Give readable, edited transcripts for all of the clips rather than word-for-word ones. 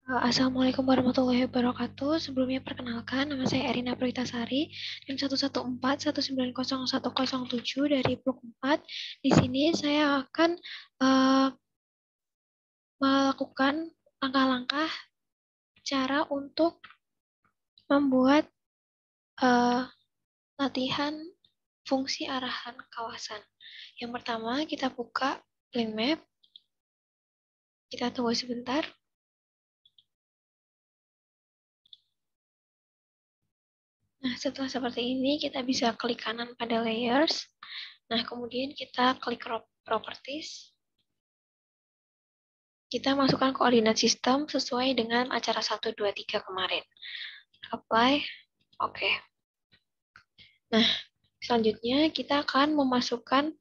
Assalamualaikum warahmatullahi wabarakatuh. Sebelumnya perkenalkan, nama saya Erina Pritasari, NIM 114190107 dari Blok 4. Di sini saya akan melakukan langkah-langkah cara untuk membuat latihan fungsi arahan kawasan. Yang pertama, kita buka link map. Kita tunggu sebentar. Nah, setelah seperti ini, kita bisa klik kanan pada layers. Nah, kemudian kita klik properties. Kita masukkan koordinat sistem sesuai dengan acara 1, 2, 3 kemarin. Apply. Oke. Nah, selanjutnya kita akan memasukkan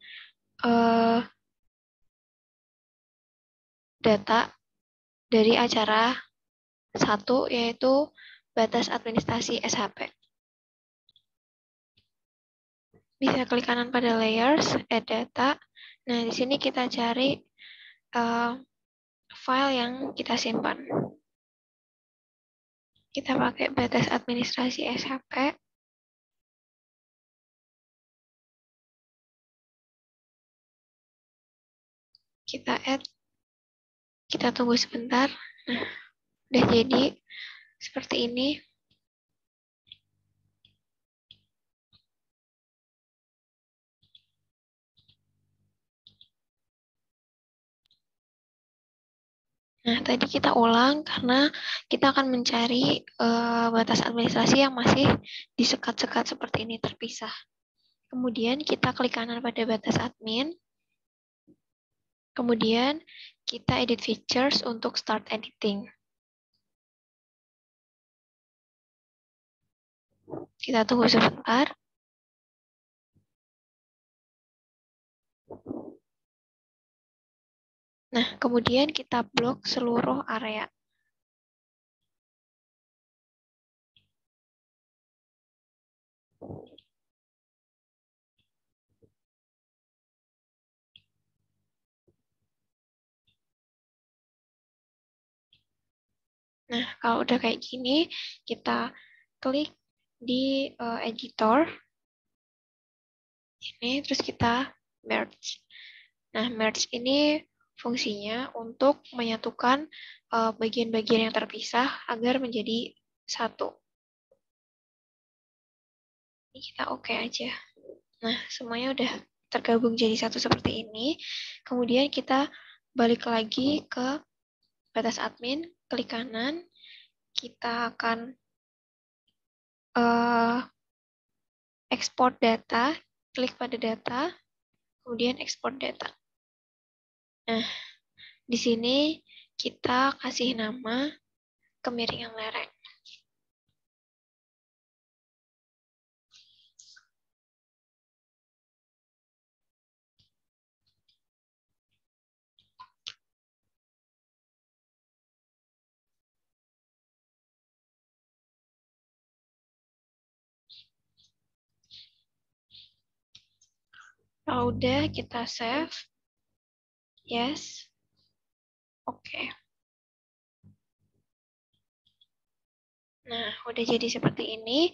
data dari acara 1, yaitu batas administrasi SHP. Bisa klik kanan pada layers, add data. Nah, di sini kita cari file yang kita simpan. Kita pakai batas administrasi SHP. Kita add. Kita tunggu sebentar. Nah, udah jadi seperti ini. Nah, tadi kita ulang karena kita akan mencari batas administrasi yang masih disekat-sekat seperti ini, terpisah. Kemudian kita klik kanan pada batas admin. Kemudian kita edit features untuk start editing. Kita tunggu sebentar. Nah, kemudian kita blok seluruh area. Nah, kalau udah kayak gini, kita klik di editor. Ini, terus kita merge. Nah, merge ini fungsinya untuk menyatukan bagian-bagian yang terpisah agar menjadi satu. Ini kita oke aja. Nah, semuanya udah tergabung jadi satu seperti ini. Kemudian kita balik lagi ke batas admin, klik kanan. Kita akan export data, klik pada data, kemudian export data. Nah, di sini kita kasih nama kemiringan lereng. Kalau udah, kita save. Yes. Oke. Nah, udah jadi seperti ini.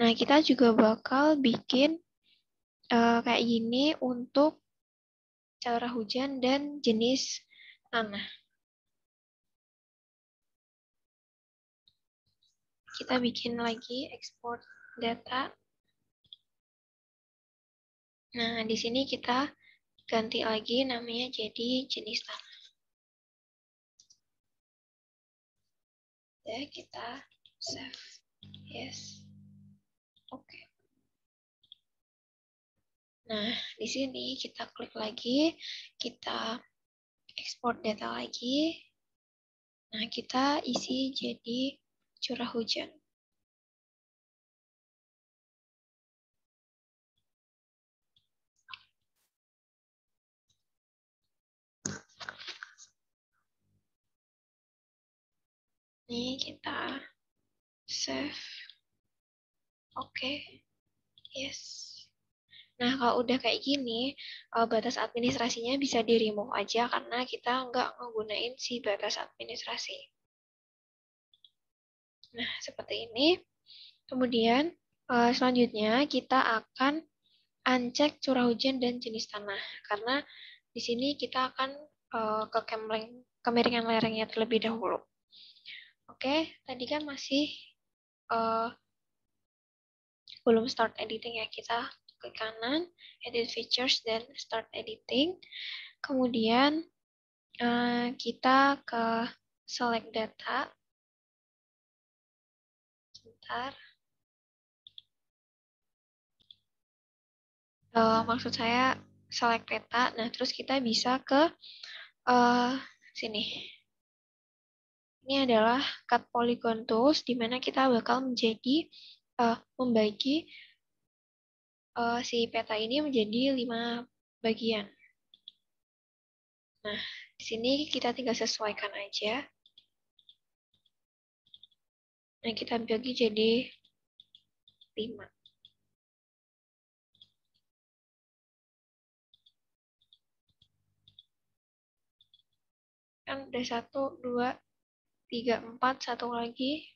Nah, kita juga bakal bikin kayak gini untuk curah hujan dan jenis tanah. Kita bikin lagi export data. Nah, di sini kita ganti lagi namanya jadi jenis tanah. Ya, kita save. Yes. Oke. Nah, di sini kita klik lagi, kita export data lagi. Nah, kita isi jadi curah hujan. Ini kita save. Oke. Yes. Nah, kalau udah kayak gini, batas administrasinya bisa di-remove aja karena kita nggak menggunain si batas administrasi. Nah, seperti ini. Kemudian, selanjutnya kita akan uncek curah hujan dan jenis tanah. Karena di sini kita akan ke kemiringan lerengnya terlebih dahulu. Oke, tadi kan masih uh, belum start editing ya. Kita ke kanan, edit features, dan start editing. Kemudian kita ke select data. Sebentar. Maksud saya select data. Nah, terus kita bisa ke sini. Ini adalah cut polygon tools, di mana kita bakal membagi si peta ini menjadi 5 bagian. Nah, di sini kita tinggal sesuaikan aja. Nah, kita bagi jadi 5. Kan udah 1, 2, 3, 4, satu lagi.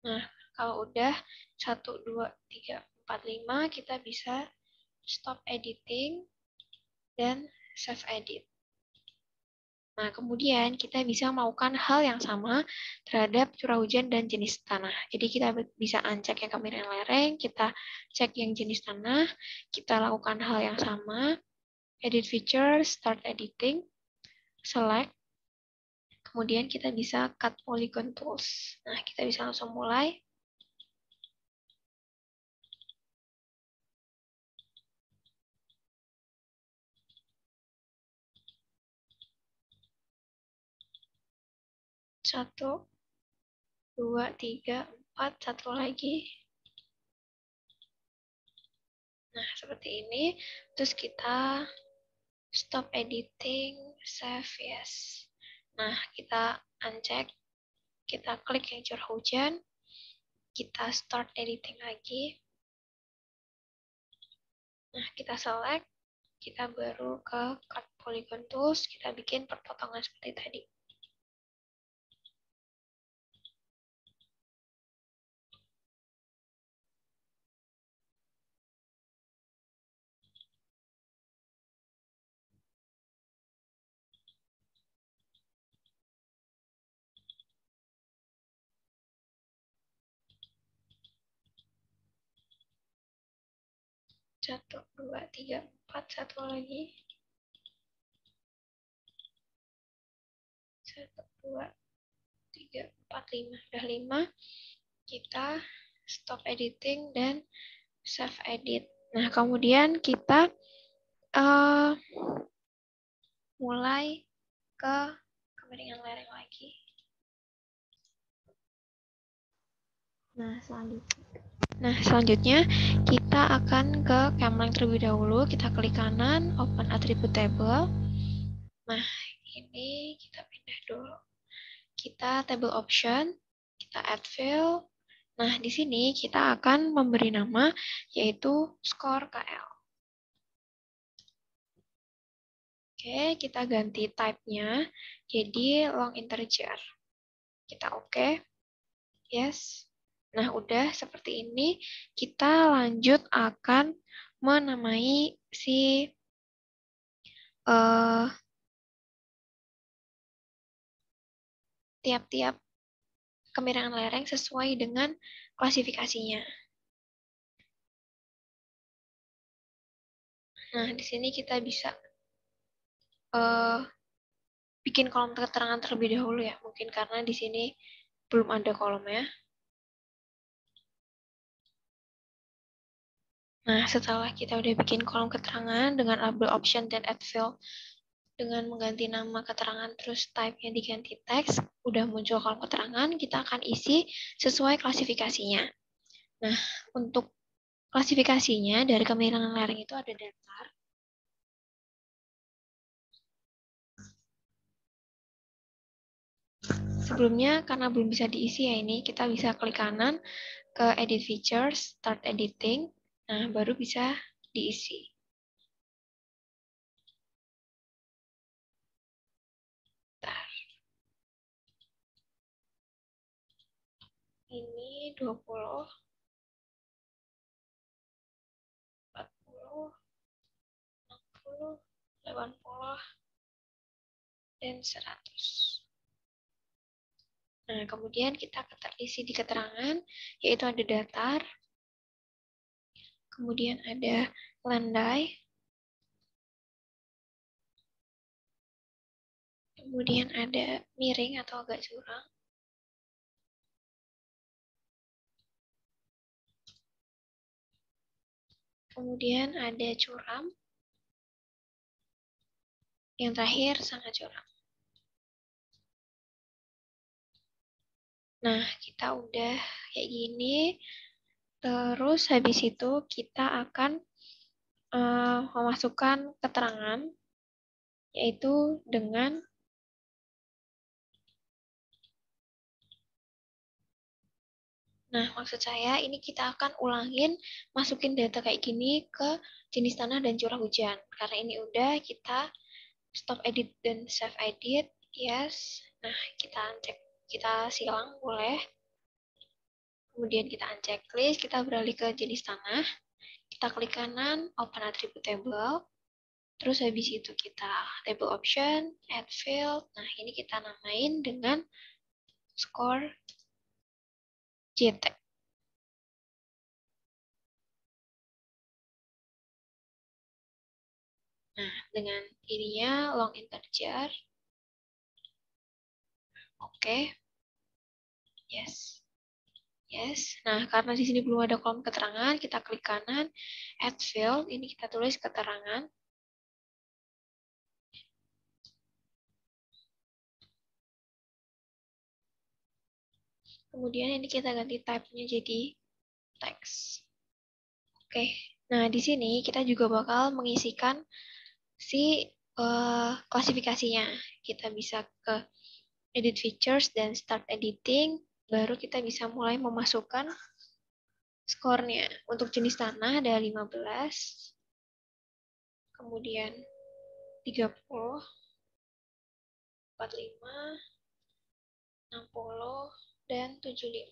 Nah, kalau udah 1, 2, 3, 4, 5, kita bisa stop editing dan save edit. Nah, kemudian kita bisa melakukan hal yang sama terhadap curah hujan dan jenis tanah. Jadi kita bisa uncek yang kemiringan lereng, kita cek yang jenis tanah, kita lakukan hal yang sama, edit feature, start editing, select, kemudian kita bisa cut polygon tools. Nah, kita bisa langsung mulai. Satu, 2, 3, 4, satu lagi. Nah, seperti ini. Terus kita stop editing, save, yes. Nah, kita uncek, kita klik yang curah hujan, kita start editing lagi. Nah, kita select, kita baru ke cut polygon tools, kita bikin perpotongan seperti tadi. Satu, dua, tiga, empat, satu lagi. Satu, dua, tiga, empat, lima. Udah 5. Kita stop editing dan save edit. Nah, kemudian kita mulai ke kemiringan lereng lagi. Nah, selanjutnya kita akan ke Camlang terlebih dahulu. Kita klik kanan, open attribute table. Nah, ini kita pindah dulu. Kita table option, kita add field. Nah, di sini kita akan memberi nama yaitu score KL. Oke, kita ganti type-nya jadi long integer. Kita oke. Yes. Nah, udah seperti ini. Kita lanjut akan menamai si tiap-tiap kemiringan lereng sesuai dengan klasifikasinya. Nah, di sini kita bisa bikin kolom keterangan terlebih dahulu ya, mungkin karena di sini belum ada kolomnya. Nah, setelah kita udah bikin kolom keterangan dengan label option dan add field dengan mengganti nama keterangan terus type-nya diganti teks, udah muncul kolom keterangan, kita akan isi sesuai klasifikasinya. Nah, untuk klasifikasinya dari kemiringan lereng itu ada datar. Sebelumnya, karena belum bisa diisi ya ini, kita bisa klik kanan ke Edit Features, Start Editing, nah baru bisa diisi. 20, 40, 60, 80, dan 100. Nah, kemudian kita isi di keterangan, yaitu ada datar, kemudian ada landai, kemudian ada miring atau agak curang, kemudian ada curam, yang terakhir sangat curam. Nah, kita udah kayak gini. Terus habis itu kita akan memasukkan keterangan, yaitu dengan maksud saya ini kita akan ulangin masukin data kayak gini ke jenis tanah dan curah hujan. Karena ini udah kita stop edit dan save edit, yes. Nah, kita silang boleh. Kemudian kita uncheck list, kita beralih ke jenis tanah. Kita klik kanan, open attribute table. Terus habis itu kita table option, add field. Nah, ini kita namain dengan score JT. Nah, dengan ininya long integer. Oke. Yes. Yes. Nah, karena di sini belum ada kolom keterangan, kita klik kanan, add field. Ini kita tulis keterangan. Kemudian ini kita ganti type-nya jadi text. Oke. Nah, di sini kita juga bakal mengisikan si klasifikasinya. Kita bisa ke edit features dan start editing, baru kita bisa mulai memasukkan skornya. Untuk jenis tanah ada 15, kemudian 30, 45, 60, dan 75.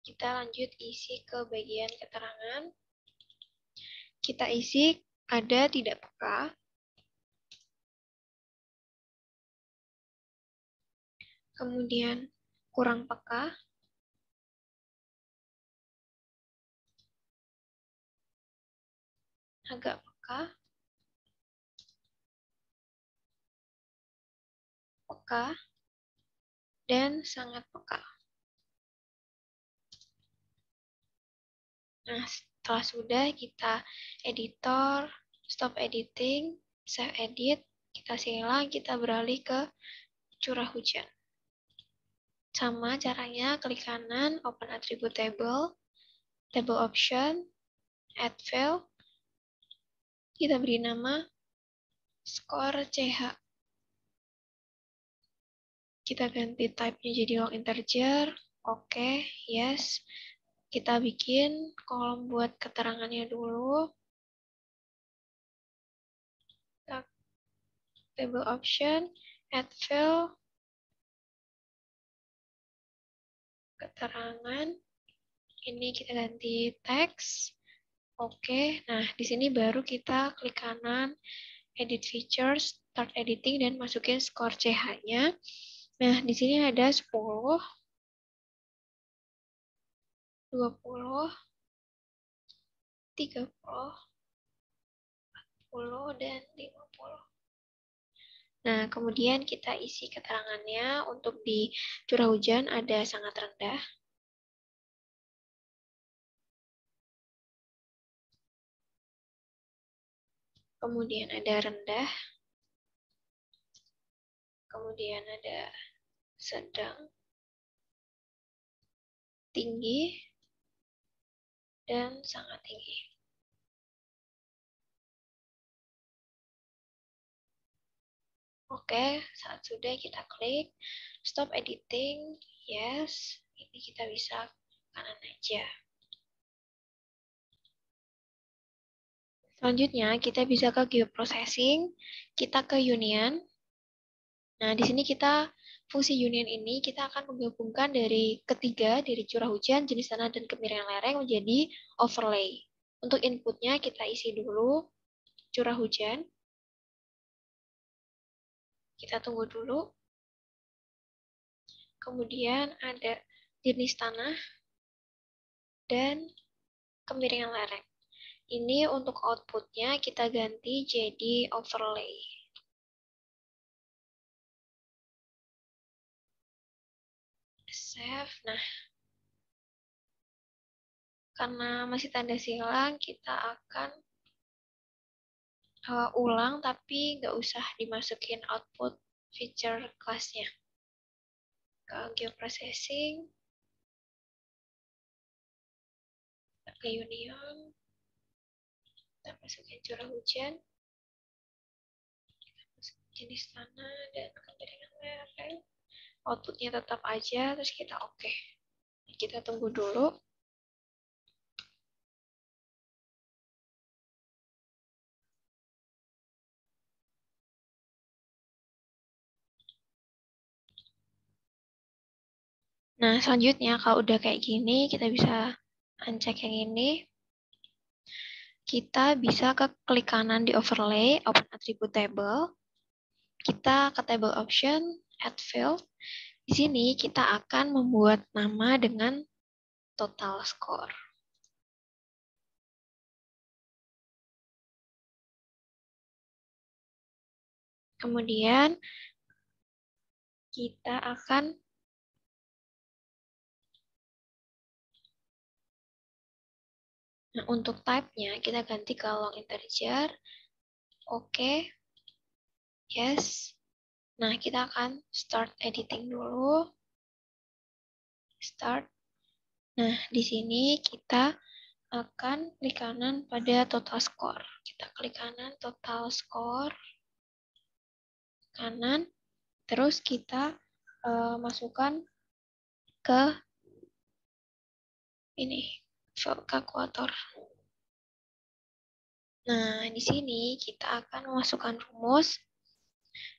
Kita lanjut isi ke bagian keterangan. Kita isi ada tidak peka, kemudian kurang peka, agak peka, peka, dan sangat peka. Nah, setelah sudah kita editor, stop editing, save edit, kita silang, kita beralih ke curah hujan. Sama caranya, klik kanan, open attribute table, table option, add field, kita beri nama score CH. Kita ganti type-nya jadi long integer, oke, yes. Kita bikin kolom buat keterangannya dulu. Table option, add field, keterangan. Ini kita ganti teks. Oke, nah di sini baru kita klik kanan, edit features, start editing, dan masukin skor CH-nya. Nah, di sini ada 10, 20, 30, 40, dan 50. Nah, kemudian kita isi keterangannya. Untuk di curah hujan ada sangat rendah. Kemudian ada rendah. Kemudian ada sedang, tinggi, dan sangat tinggi. Oke, saat sudah kita klik stop editing, yes. Ini kita bisa kanan aja. Selanjutnya kita bisa ke geoprocessing, kita ke union. Nah, di sini kita fungsi union ini kita akan menggabungkan dari ketiga, dari curah hujan, jenis tanah, dan kemiringan lereng menjadi overlay. Untuk inputnya kita isi dulu curah hujan. Kita tunggu dulu. Kemudian ada jenis tanah dan kemiringan lereng. Ini untuk outputnya kita ganti jadi overlay. Save. Nah, karena masih tanda silang, kita akan ulang, tapi nggak usah dimasukin output feature class-nya. Ke geoprocessing, ke union, kita masukin curah hujan, kita masukin jenis tanah dan kemiringan lereng. Outputnya tetap aja, terus kita oke. Kita tunggu dulu. Nah, selanjutnya kalau udah kayak gini, kita bisa uncheck yang ini. Kita bisa ke klik kanan di overlay, open attribute table. Kita ke table option, add field. Di sini kita akan membuat nama dengan total score. Kemudian kita akan untuk type-nya kita ganti ke long integer. Oke. Yes. Nah, kita akan start editing dulu. Start. Nah, di sini kita akan klik kanan pada total score. Kita klik kanan total score. Kanan. Terus kita masukkan ke ini, kalkulator. Nah, di sini kita akan memasukkan rumus,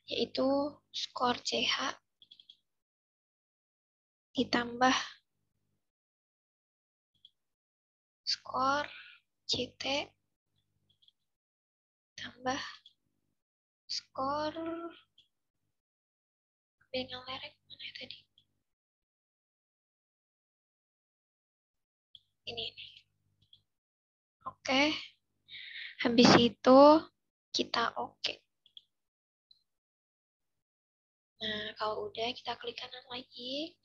yaitu skor CH ditambah skor CT tambah skor kemiringan lereng mana ya tadi? Ini. Oke. Habis itu kita oke. Nah, kalau udah kita klik kanan lagi.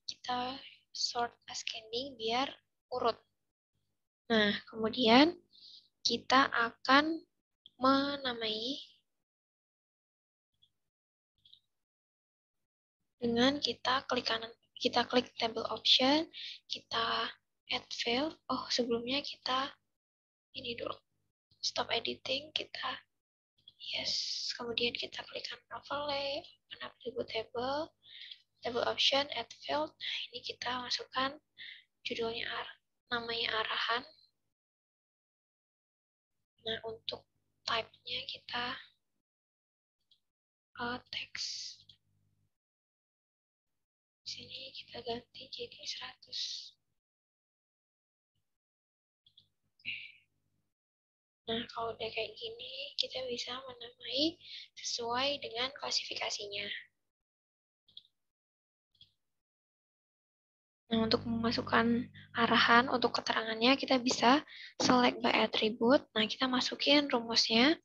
Kita sort ascending biar urut. Nah, kemudian kita akan menamai dengan kita klik kanan, kita klik table option, kita add field. Oh, sebelumnya kita ini dulu. Stop editing, kita yes. Kemudian kita klik kanan overlay, open attribute table, table option, add field. Nah, ini kita masukkan judulnya namanya arahan. Nah, untuk type-nya kita text. Sini kita ganti jadi 100. Nah, kalau udah kayak gini, kita bisa menamai sesuai dengan klasifikasinya. Nah, untuk memasukkan arahan untuk keterangannya, kita bisa select by attribute. Nah, kita masukin rumusnya,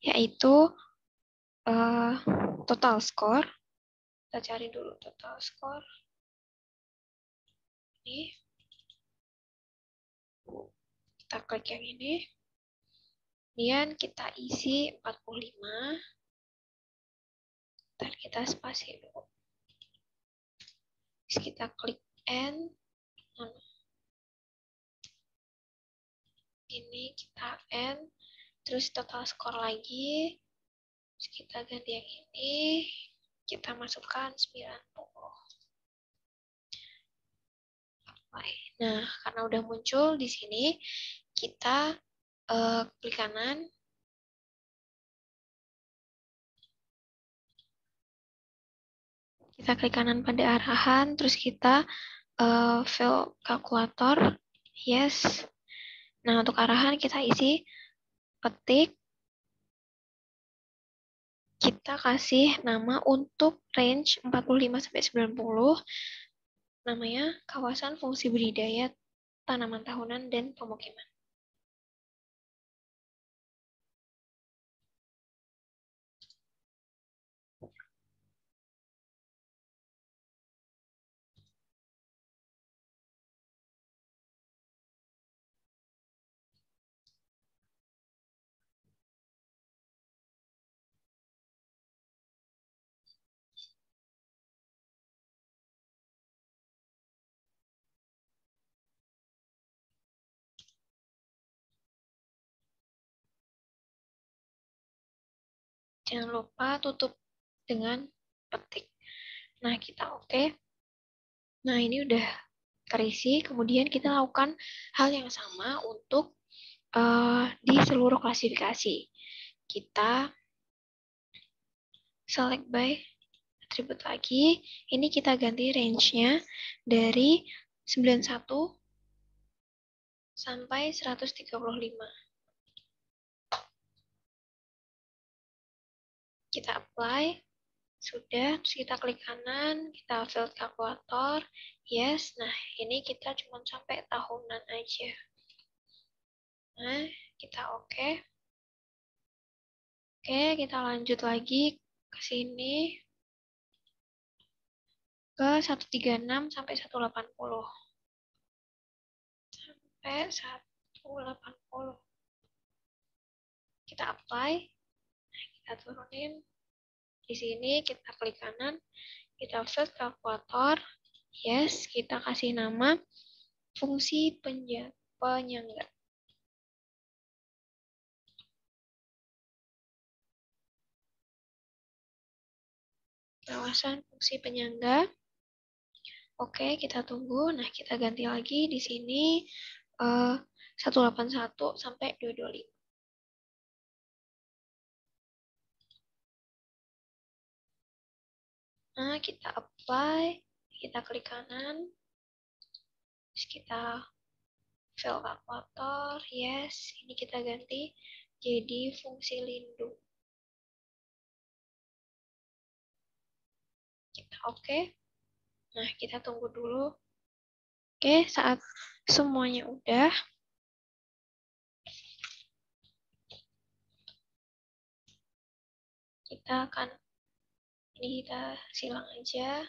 yaitu total score. Kita cari dulu total score. Ini. Kita klik yang ini. Kemudian kita isi 45. Dan kita spasi dulu. Terus kita klik N. Ini kita N. Terus total score lagi. Terus kita ganti yang ini. Kita masukkan 90. Nah, karena udah muncul di sini, kita klik kanan. Kita klik kanan pada arahan, terus kita fill kalkulator, yes. Nah, untuk arahan kita isi petik, kita kasih nama untuk range 45-90, namanya kawasan fungsi budidaya tanaman tahunan dan pemukiman. Jangan lupa tutup dengan petik. Nah, kita oke. Nah, ini udah terisi. Kemudian kita lakukan hal yang sama untuk di seluruh klasifikasi. Kita select by atribut lagi. Ini kita ganti range-nya dari 91 sampai 135. Kita apply. Sudah, terus kita klik kanan, kita fill kalkulator, yes. Nah, ini kita cuma sampai tahunan aja. Nah, kita oke. Oke, kita lanjut lagi ke sini. Ke 136 sampai 180. Sampai 180. Kita apply. Nah, kita turunin. Di sini kita klik kanan, kita fill kalkulator, yes. Kita kasih nama fungsi penyangga. Kawasan fungsi penyangga. Oke, kita tunggu. Nah, kita ganti lagi di sini 181 sampai 225. Nah, kita apply, kita klik kanan, terus kita fill kalkulator, yes. Ini kita ganti jadi fungsi lindung. Kita oke. Nah, kita tunggu dulu. Oke, saat semuanya udah, kita akan, ini kita silang aja.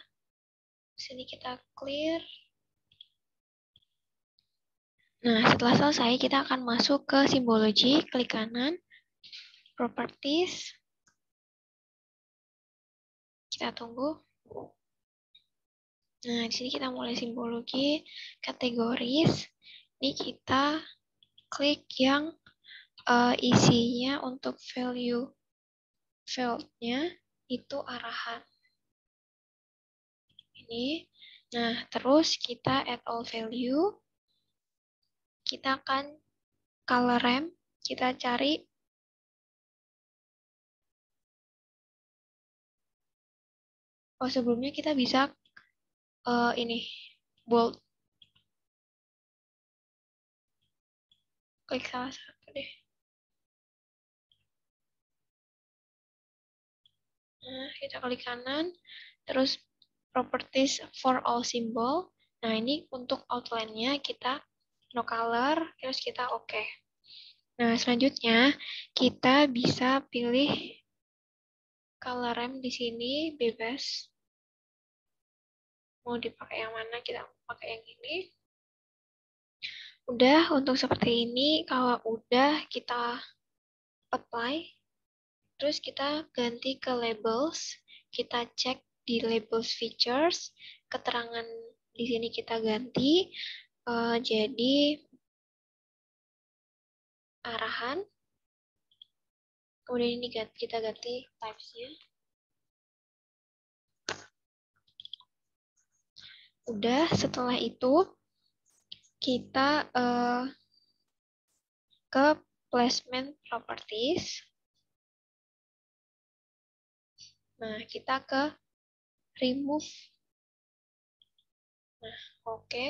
Sini kita clear. Nah, setelah selesai, kita akan masuk ke simbologi, klik kanan, properties. Kita tunggu. Nah, di sini kita mulai simbologi, kategoris. Ini kita klik yang isinya untuk value field-nya itu arahan. Ini. Nah, terus kita add all value. Kita akan color ramp. Kita cari sebelumnya kita bisa ini bold. Klik salah satu deh. Nah, kita klik kanan, terus properties for all symbol. Nah, ini untuk outline-nya kita no color, terus kita oke. Nah, selanjutnya kita bisa pilih color ramp di sini bebas. Mau dipakai yang mana, kita pakai yang ini. Udah, untuk seperti ini, kalau udah kita apply, terus kita ganti ke labels, kita cek di labels features, keterangan di sini kita ganti, jadi arahan, kemudian ini kita ganti types-nya. Udah, setelah itu kita ke placement properties. Nah, kita ke remove. Nah, oke.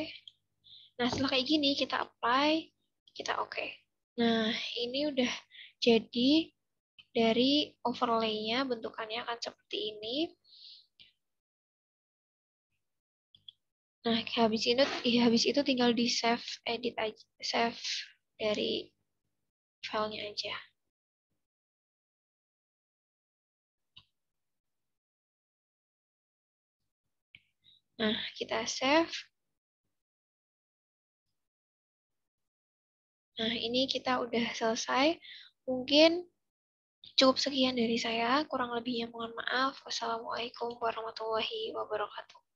Nah, setelah kayak gini, kita apply, kita oke. Nah, ini udah jadi dari overlay-nya, bentukannya akan seperti ini. Nah, habis itu tinggal di save edit aja, save dari filenya aja. Nah, kita save. Nah, ini kita udah selesai. Mungkin cukup sekian dari saya. Kurang lebihnya mohon maaf. Wassalamualaikum warahmatullahi wabarakatuh.